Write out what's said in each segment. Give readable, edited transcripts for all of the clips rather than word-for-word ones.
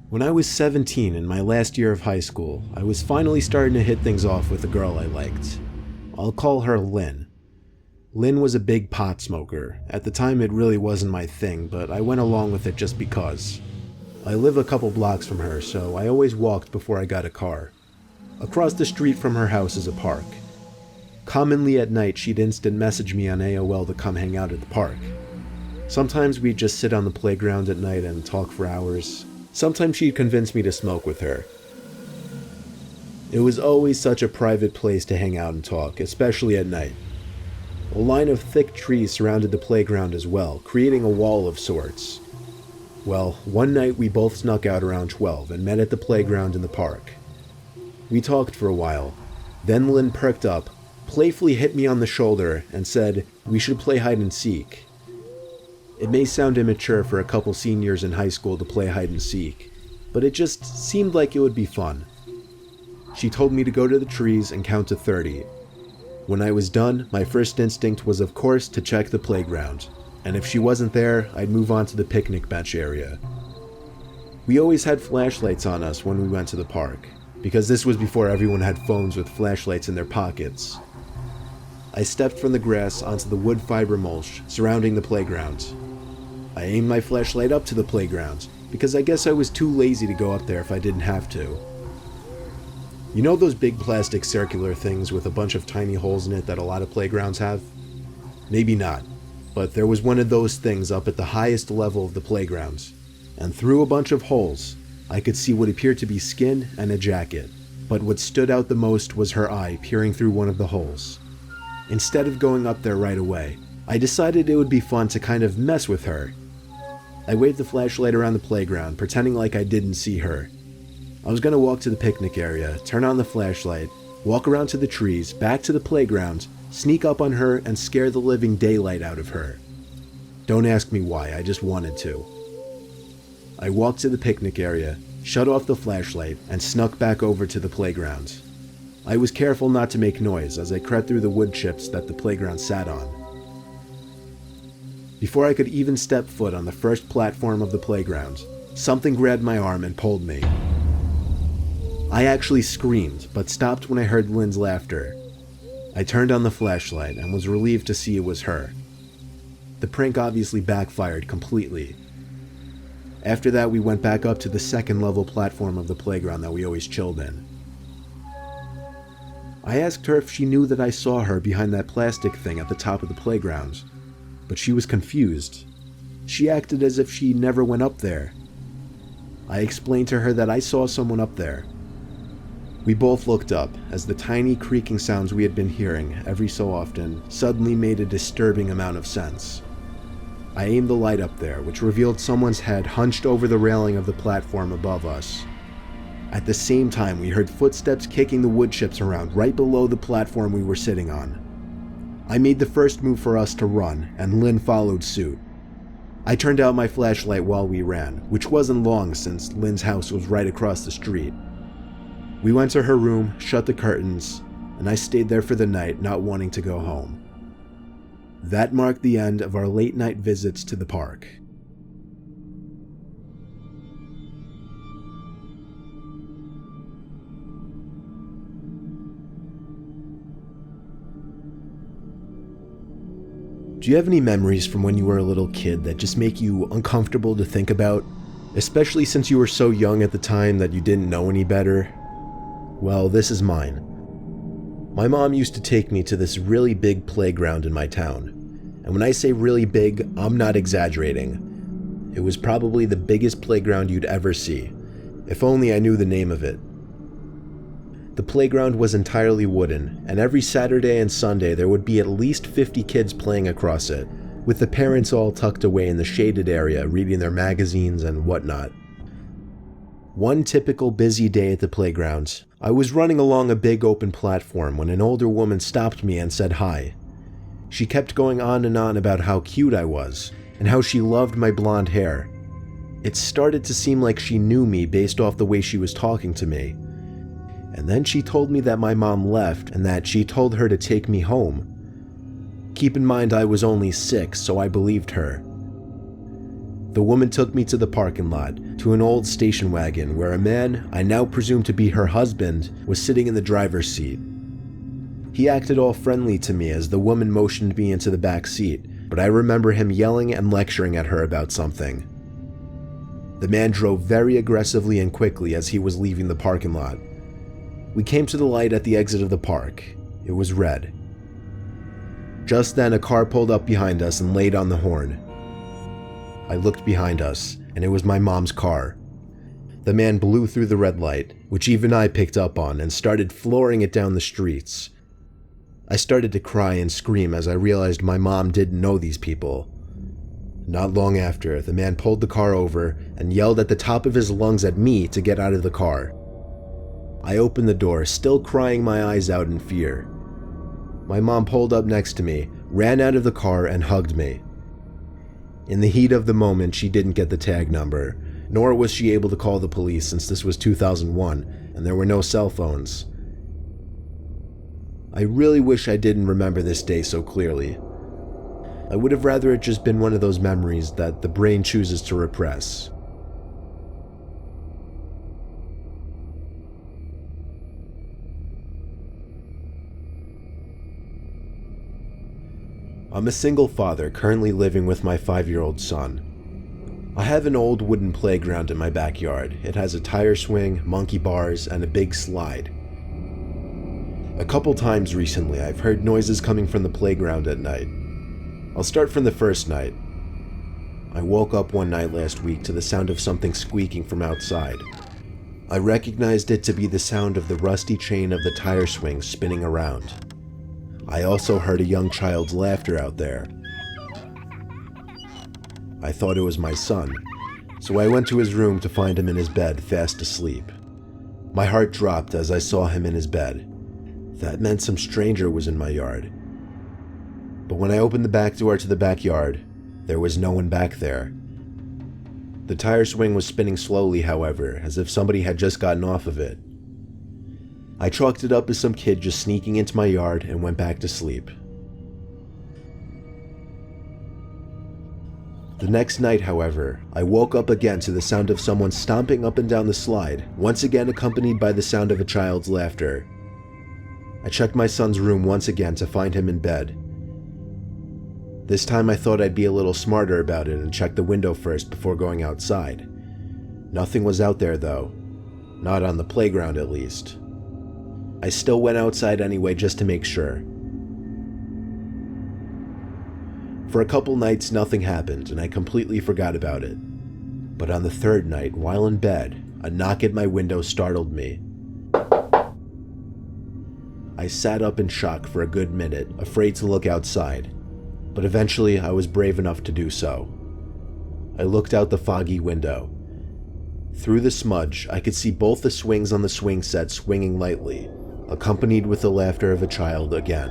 When I was 17 in my last year of high school, I was finally starting to hit things off with a girl I liked. I'll call her Lynn. Lynn was a big pot smoker. At the time it really wasn't my thing, but I went along with it just because. I live a couple blocks from her, so I always walked before I got a car. Across the street from her house is a park. Commonly at night she'd instant message me on AOL to come hang out at the park. Sometimes we'd just sit on the playground at night and talk for hours. Sometimes she'd convince me to smoke with her. It was always such a private place to hang out and talk, especially at night. A line of thick trees surrounded the playground as well, creating a wall of sorts. Well, one night we both snuck out around 12 and met at the playground in the park. We talked for a while. Then Lynn perked up, playfully hit me on the shoulder, and said we should play hide and seek. It may sound immature for a couple seniors in high school to play hide and seek, but it just seemed like it would be fun. She told me to go to the trees and count to 30. When I was done, my first instinct was of course to check the playground, and if she wasn't there, I'd move on to the picnic bench area. We always had flashlights on us when we went to the park, because this was before everyone had phones with flashlights in their pockets. I stepped from the grass onto the wood fiber mulch surrounding the playground. I aimed my flashlight up to the playground, because I guess I was too lazy to go up there if I didn't have to. You know those big plastic circular things with a bunch of tiny holes in it that a lot of playgrounds have? Maybe not, but there was one of those things up at the highest level of the playground, and through a bunch of holes, I could see what appeared to be skin and a jacket, but what stood out the most was her eye peering through one of the holes. Instead of going up there right away, I decided it would be fun to kind of mess with her. I waved the flashlight around the playground, pretending like I didn't see her. I was going to walk to the picnic area, turn on the flashlight, walk around to the trees, back to the playground, sneak up on her, and scare the living daylight out of her. Don't ask me why, I just wanted to. I walked to the picnic area, shut off the flashlight, and snuck back over to the playground. I was careful not to make noise as I crept through the wood chips that the playground sat on. Before I could even step foot on the first platform of the playground, something grabbed my arm and pulled me. I actually screamed, but stopped when I heard Lynn's laughter. I turned on the flashlight and was relieved to see it was her. The prank obviously backfired completely. After that, we went back up to the second level platform of the playground that we always chilled in. I asked her if she knew that I saw her behind that plastic thing at the top of the playground, but she was confused. She acted as if she never went up there. I explained to her that I saw someone up there. We both looked up as the tiny creaking sounds we had been hearing every so often suddenly made a disturbing amount of sense. I aimed the light up there, which revealed someone's head hunched over the railing of the platform above us. At the same time, we heard footsteps kicking the wood chips around right below the platform we were sitting on. I made the first move for us to run, and Lynn followed suit. I turned out my flashlight while we ran, which wasn't long since Lynn's house was right across the street. We went to her room, shut the curtains, and I stayed there for the night, not wanting to go home. That marked the end of our late night visits to the park. Do you have any memories from when you were a little kid that just make you uncomfortable to think about? Especially since you were so young at the time that you didn't know any better? Well, this is mine. My mom used to take me to this really big playground in my town. And when I say really big, I'm not exaggerating. It was probably the biggest playground you'd ever see. If only I knew the name of it. The playground was entirely wooden, and every Saturday and Sunday there would be at least 50 kids playing across it, with the parents all tucked away in the shaded area reading their magazines and whatnot. One typical busy day at the playground, I was running along a big open platform when an older woman stopped me and said hi. She kept going on and on about how cute I was, and how she loved my blonde hair. It started to seem like she knew me based off the way she was talking to me. And then she told me that my mom left and that she told her to take me home. Keep in mind I was only 6, so I believed her. The woman took me to the parking lot, to an old station wagon where a man, I now presume to be her husband, was sitting in the driver's seat. He acted all friendly to me as the woman motioned me into the back seat, but I remember him yelling and lecturing at her about something. The man drove very aggressively and quickly as he was leaving the parking lot. We came to the light at the exit of the park. It was red. Just then, a car pulled up behind us and laid on the horn. I looked behind us, and it was my mom's car. The man blew through the red light, which even I picked up on, and started flooring it down the streets. I started to cry and scream as I realized my mom didn't know these people. Not long after, the man pulled the car over and yelled at the top of his lungs at me to get out of the car. I opened the door, still crying my eyes out in fear. My mom pulled up next to me, ran out of the car, and hugged me. In the heat of the moment, she didn't get the tag number, nor was she able to call the police since this was 2001 and there were no cell phones. I really wish I didn't remember this day so clearly. I would have rather it just been one of those memories that the brain chooses to repress. I'm a single father currently living with my 5-year-old son. I have an old wooden playground in my backyard. It has a tire swing, monkey bars, and a big slide. A couple times recently, I've heard noises coming from the playground at night. I'll start from the first night. I woke up one night last week to the sound of something squeaking from outside. I recognized it to be the sound of the rusty chain of the tire swing spinning around. I also heard a young child's laughter out there. I thought it was my son, so I went to his room to find him in his bed, fast asleep. My heart dropped as I saw him in his bed. That meant some stranger was in my yard. But when I opened the back door to the backyard, there was no one back there. The tire swing was spinning slowly, however, as if somebody had just gotten off of it. I chalked it up as some kid just sneaking into my yard and went back to sleep. The next night, however, I woke up again to the sound of someone stomping up and down the slide, once again accompanied by the sound of a child's laughter. I checked my son's room once again to find him in bed. This time I thought I'd be a little smarter about it and check the window first before going outside. Nothing was out there though. Not on the playground at least. I still went outside anyway just to make sure. For a couple nights nothing happened and I completely forgot about it. But on the third night, while in bed, a knock at my window startled me. I sat up in shock for a good minute, afraid to look outside, but eventually I was brave enough to do so. I looked out the foggy window. Through the smudge, I could see both the swings on the swing set swinging lightly, accompanied with the laughter of a child again.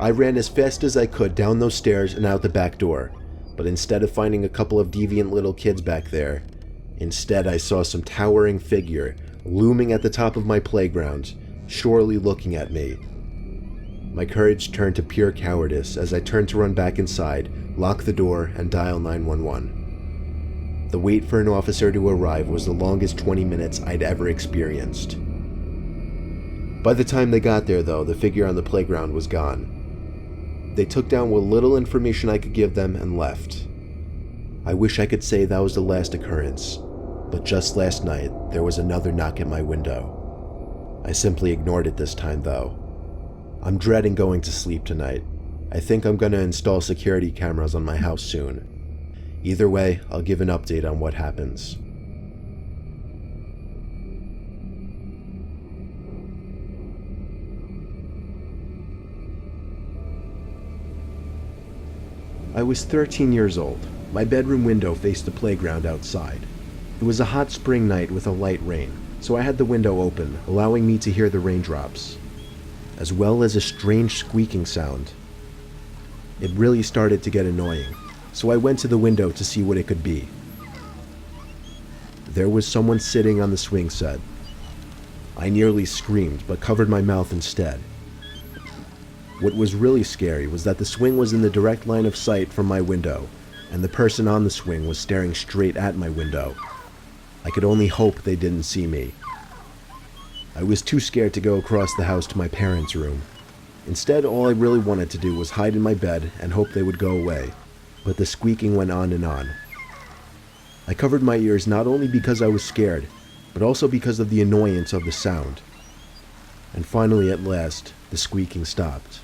I ran as fast as I could down those stairs and out the back door, but instead of finding a couple of deviant little kids back there, instead I saw some towering figure looming at the top of my playground, surely looking at me. My courage turned to pure cowardice as I turned to run back inside, lock the door, and dial 911. The wait for an officer to arrive was the longest 20 minutes I'd ever experienced. By the time they got there, though, the figure on the playground was gone. They took down what little information I could give them and left. I wish I could say that was the last occurrence, but just last night, there was another knock at my window. I simply ignored it this time, though. I'm dreading going to sleep tonight. I think I'm gonna install security cameras on my house soon. Either way, I'll give an update on what happens. I was 13 years old. My bedroom window faced the playground outside. It was a hot spring night with a light rain, so I had the window open, allowing me to hear the raindrops, as well as a strange squeaking sound. It really started to get annoying, so I went to the window to see what it could be. There was someone sitting on the swing set. I nearly screamed, but covered my mouth instead. What was really scary was that the swing was in the direct line of sight from my window, and the person on the swing was staring straight at my window. I could only hope they didn't see me. I was too scared to go across the house to my parents' room. Instead, all I really wanted to do was hide in my bed and hope they would go away, but the squeaking went on and on. I covered my ears not only because I was scared, but also because of the annoyance of the sound. And finally, at last, the squeaking stopped.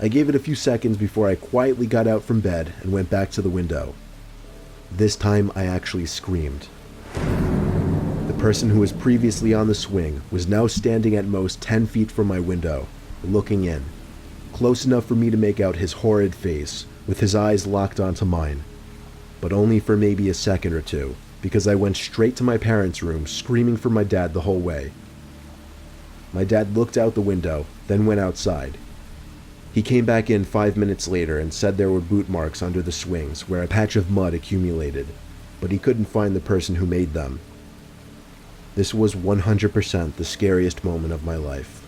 I gave it a few seconds before I quietly got out from bed and went back to the window. This time, I actually screamed. The person who was previously on the swing was now standing at most 10 feet from my window, looking in, close enough for me to make out his horrid face, with his eyes locked onto mine. But only for maybe a second or two, because I went straight to my parents' room, screaming for my dad the whole way. My dad looked out the window, then went outside. He came back in 5 minutes later and said there were boot marks under the swings where a patch of mud accumulated, but he couldn't find the person who made them. This was 100% the scariest moment of my life.